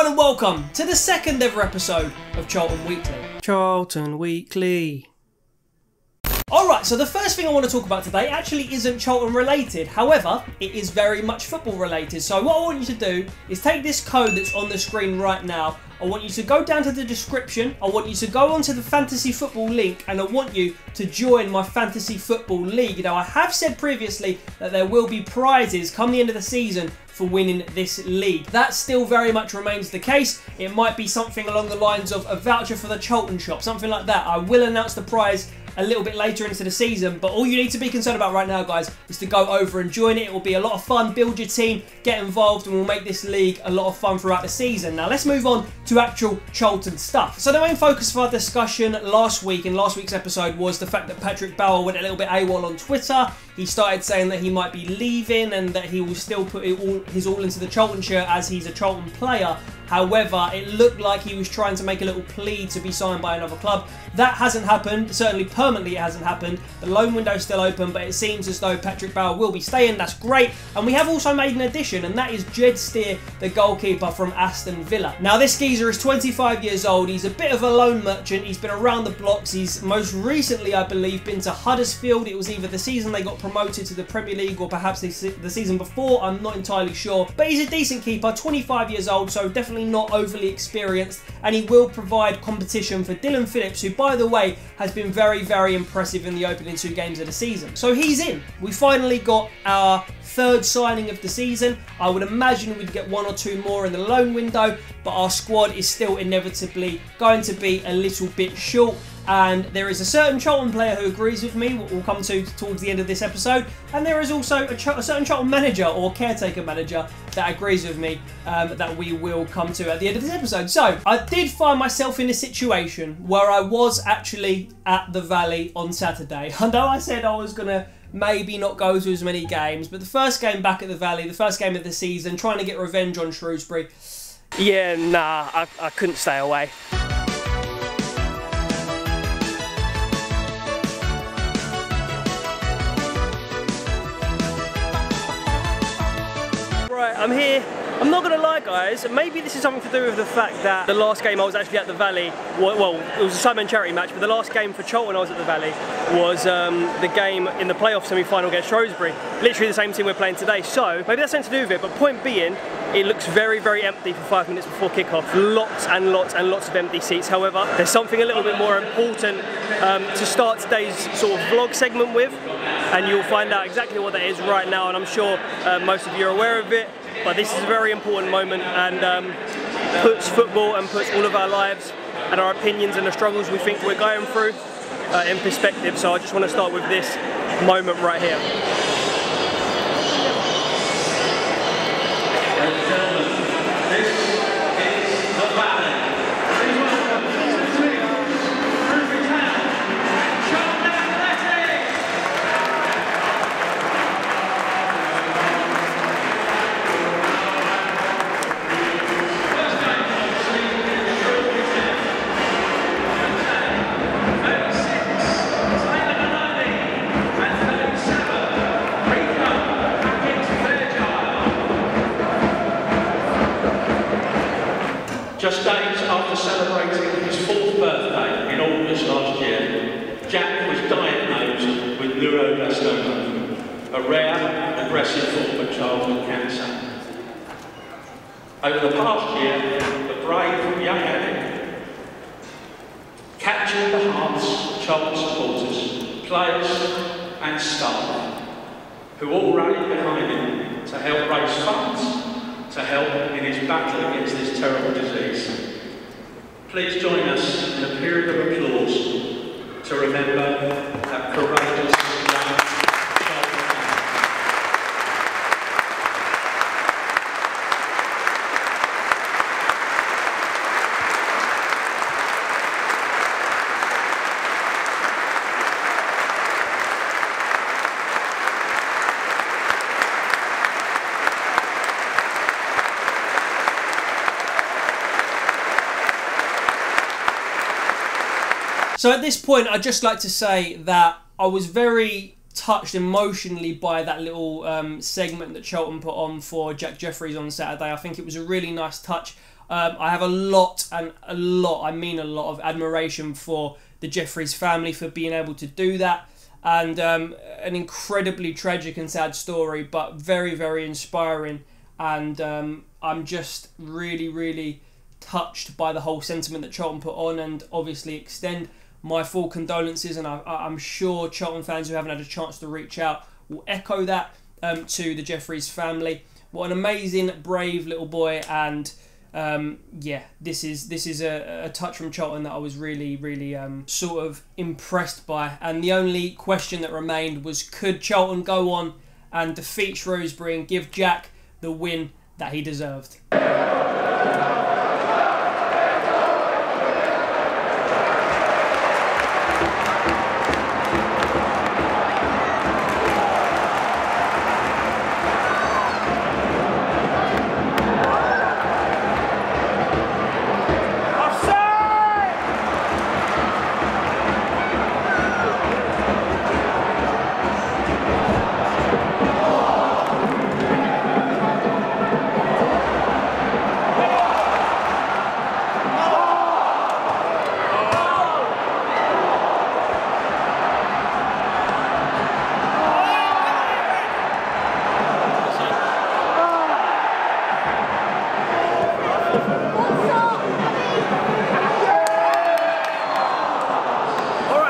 everyone and welcome to the second ever episode of Charlton Weekly. Charlton Weekly. Alright, so the first thing I want to talk about today actually isn't Charlton related. However, it is very much football related. So what I want you to do is take this code that's on the screen right now. I want you to go down to the description. I want you to go onto the fantasy football link and I want you to join my fantasy football league. Now, I have said previously that there will be prizes come the end of the season for winning this league. That still very much remains the case. It might be something along the lines of a voucher for the Charlton shop, something like that. I will announce the prize a little bit later into the season, but all you need to be concerned about right now, guys, is to go over and join it. It will be a lot of fun. Build your team, get involved, and we'll make this league a lot of fun throughout the season. Now, let's move on to actual Charlton stuff. So the main focus of our discussion last week, in last week's episode, was the fact that Patrick Bauer went a little bit AWOL on Twitter. He started saying that he might be leaving and that he will still put his all into the Charlton shirt as he's a Charlton player. However, it looked like he was trying to make a little plea to be signed by another club. That hasn't happened. Certainly permanently it hasn't happened. The loan window is still open, but it seems as though Patrick Bauer will be staying. That's great. And we have also made an addition, and that is Jed Steer, the goalkeeper from Aston Villa. Now, this geezer is 25 years old. He's a bit of a loan merchant. He's been around the blocks. He's most recently, I believe, been to Huddersfield. It was either the season they got promoted to the Premier League or perhaps the season before. I'm not entirely sure. But he's a decent keeper, 25 years old, so definitely not overly experienced, and he will provide competition for Dylan Phillips, who, by the way, has been very, very impressive in the opening 2 games of the season. So he's in. We finally got our third signing of the season. I would imagine we'd get 1 or 2 more in the loan window, but our squad is still inevitably going to be a little bit short. And there is a certain Charlton player who agrees with me, what we'll come to towards the end of this episode. And there is also a certain Charlton manager or caretaker manager that agrees with me that we will come to at the end of this episode. So, I did find myself in a situation where I was actually at the Valley on Saturday. I know I said I was going to maybe not go to as many games, but the first game back at the Valley, the first game of the season, trying to get revenge on Shrewsbury. Yeah, nah, I couldn't stay away. Right, I'm here. I'm not going to lie, guys, maybe this is something to do with the fact that the last game I was actually at the Valley, well, it was a Sidemen charity match, but the last game for Charlton I was at the Valley was the game in the playoff semi-final against Shrewsbury. Literally the same team we're playing today, so maybe that's something to do with it, but point being, it looks very, very empty for 5 minutes before kickoff. Lots and lots and lots of empty seats. However, there's something a little bit more important to start today's sort of vlog segment with, and you'll find out exactly what that is right now, and I'm sure most of you are aware of it. But this is a very important moment and puts football and puts all of our lives and our opinions and the struggles we think we're going through in perspective. So I just want to start with this moment right here. Just days after celebrating his 4th birthday in August last year, Jack was diagnosed with neuroblastoma, a rare, aggressive form of childhood cancer. Over the past year, the brave young addict captured the hearts of Charlton supporters, players and staff, who all rallied behind him to help raise funds to help in his battle against this terrible disease. Please join us in a period of applause to remember that courageous young Charlton fan. So at this point, I'd just like to say that I was very touched emotionally by that little segment that Charlton put on for Jeffries on Saturday. I think it was a really nice touch. I have a lot, I mean a lot of admiration for the Jeffries family for being able to do that. And an incredibly tragic and sad story, but very, very inspiring. And I'm just really, really touched by the whole sentiment that Charlton put on, and obviously extend my full condolences. And I'm sure Charlton fans who haven't had a chance to reach out will echo that to the Jeffries family. What an amazing, brave little boy. And yeah, this is a touch from Charlton that I was really, really sort of impressed by. And the only question that remained was, could Charlton go on and defeat Shrewsbury and give Jack the win that he deserved?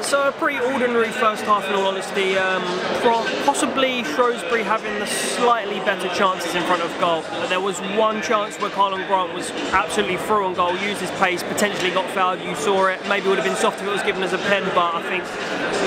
So a pretty ordinary first half in all honesty, possibly Shrewsbury having the slightly better chances in front of goal. There was one chance where Karlan was absolutely through on goal, used his pace, potentially got fouled, you saw it. Maybe it would have been soft if it was given as a pen, but I think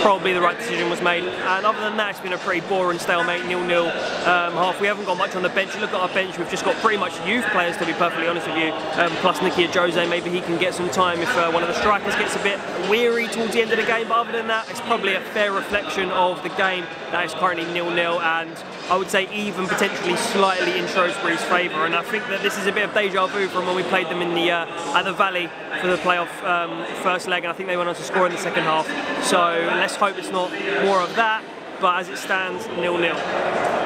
probably the right decision was made. And other than that, it's been a pretty boring stalemate, 0-0 half. We haven't got much on the bench. You look at our bench, we've just got pretty much youth players, to be perfectly honest with you, plus Nicky Jose. Maybe he can get some time if one of the strikers gets a bit weary towards the end of the game. But other than that, it's probably a fair reflection of the game that is currently 0-0, and I would say even potentially slightly in Shrewsbury's favour. And I think that this is a bit of deja vu from when we played them in the at the Valley for the playoff first leg, and I think they went on to score in the second half. So let's hope it's not more of that. But as it stands, 0-0.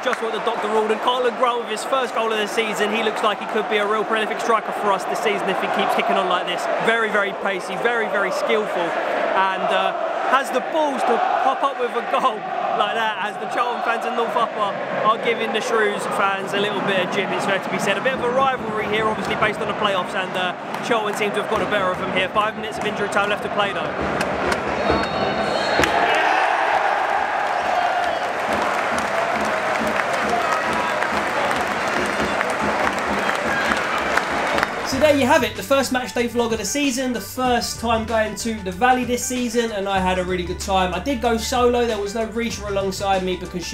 Just what the doctor ruled, and Karlan with his first goal of the season, he looks like he could be a real prolific striker for us this season if he keeps kicking on like this. Very, very pacey, very, very skillful, and has the balls to pop up with a goal like that, as the Charlton fans in North Upper are giving the Shrews fans a little bit of jip, it's fair to be said. A bit of a rivalry here, obviously based on the playoffs, and Charlton seem to have got the better of them here. 5 minutes of injury time left to play though. there you have it, the first matchday vlog of the season, the first time going to the Valley this season, and I had a really good time. I did go solo, there was no Risha alongside me because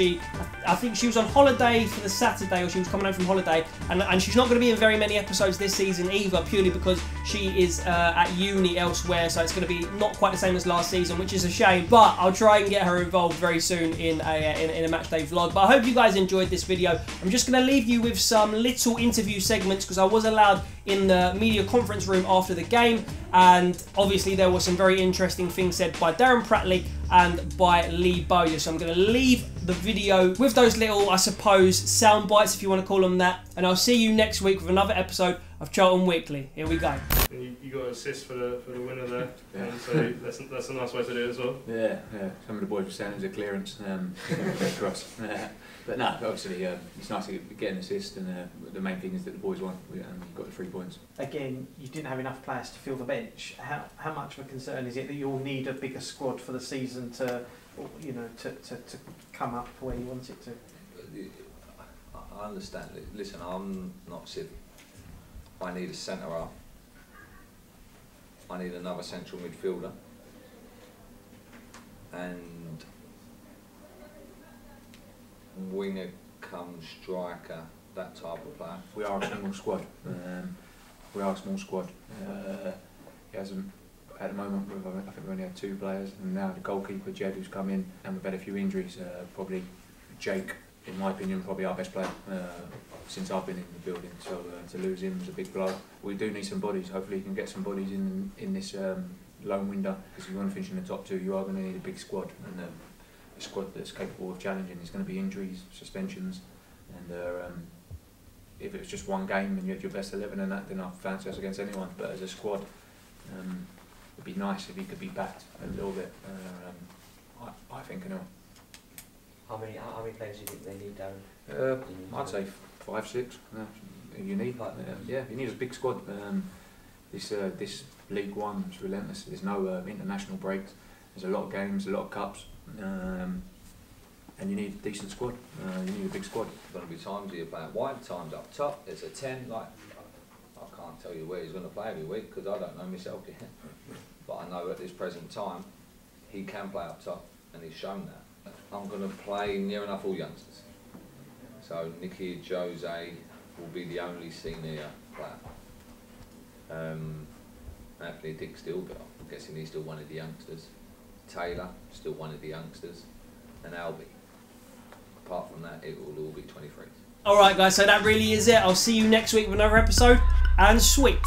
I think she was on holiday for the Saturday, or she was coming home from holiday, and she's not going to be in very many episodes this season either, purely because she is at uni elsewhere, so it's going to be not quite the same as last season, which is a shame, but I'll try and get her involved very soon in a matchday vlog. But I hope you guys enjoyed this video. I'm just going to leave you with some little interview segments because I was allowed in the media conference room after the game, and obviously there were some very interesting things said by Darren Pratley and by Lee Bowyer. So I'm going to leave the video with those little, I suppose, sound bites, if you want to call them that, and I'll see you next week with another episode of Charlton Weekly. Here we go. You got an assist for the winner there, and so that's a nice way to do it as well. Yeah. Some of the boys were saying it was a clearance for us. But no, obviously it's nice to get an assist, and the main thing is that the boys won and got the 3 points. Again, you didn't have enough players to fill the bench. How much of a concern is it that you'll need a bigger squad for the season to come up where you want it to? I understand. Listen, I'm not Sid. I need a centre half. I need another central midfielder, and winger come striker, that type of player. We are a small squad. We are a small squad. It hasn't, at the moment, I think we only had 2 players, and now the goalkeeper Jed, who's come in, and we've had a few injuries. Probably Jake, in my opinion, probably our best player since I've been in the building. So to lose him was a big blow. We do need some bodies. Hopefully, you can get some bodies in this loan window, because if you want to finish in the top 2, you are going to need a big squad, and a squad that's capable of challenging. There's going to be injuries, suspensions, and if it was just one game and you had your best 11 and that, then I'd fancy us against anyone. But as a squad, it'd be nice if he could be backed a little bit. I think anyway. How many players do you think they need, Darren? I'd say 5, 6. You need, yeah, you need a big squad. This League One is relentless. There's no international breaks. There's a lot of games, a lot of cups, and you need a decent squad. You need a big squad. There's going to be times where you're playing wide, times up top. There's a 10. Like, I can't tell you where he's going to play every week because I don't know myself yet. But I know at this present time he can play up top, and he's shown that. I'm going to play near enough all youngsters. So Nicky Jose will be the only senior player. Anthony Dick still, but I'm guessing he's still one of the youngsters. Taylor, still one of the youngsters. And Albie. Apart from that, it will all be 23s. Alright guys, so that really is it. I'll see you next week with another episode, and sweet.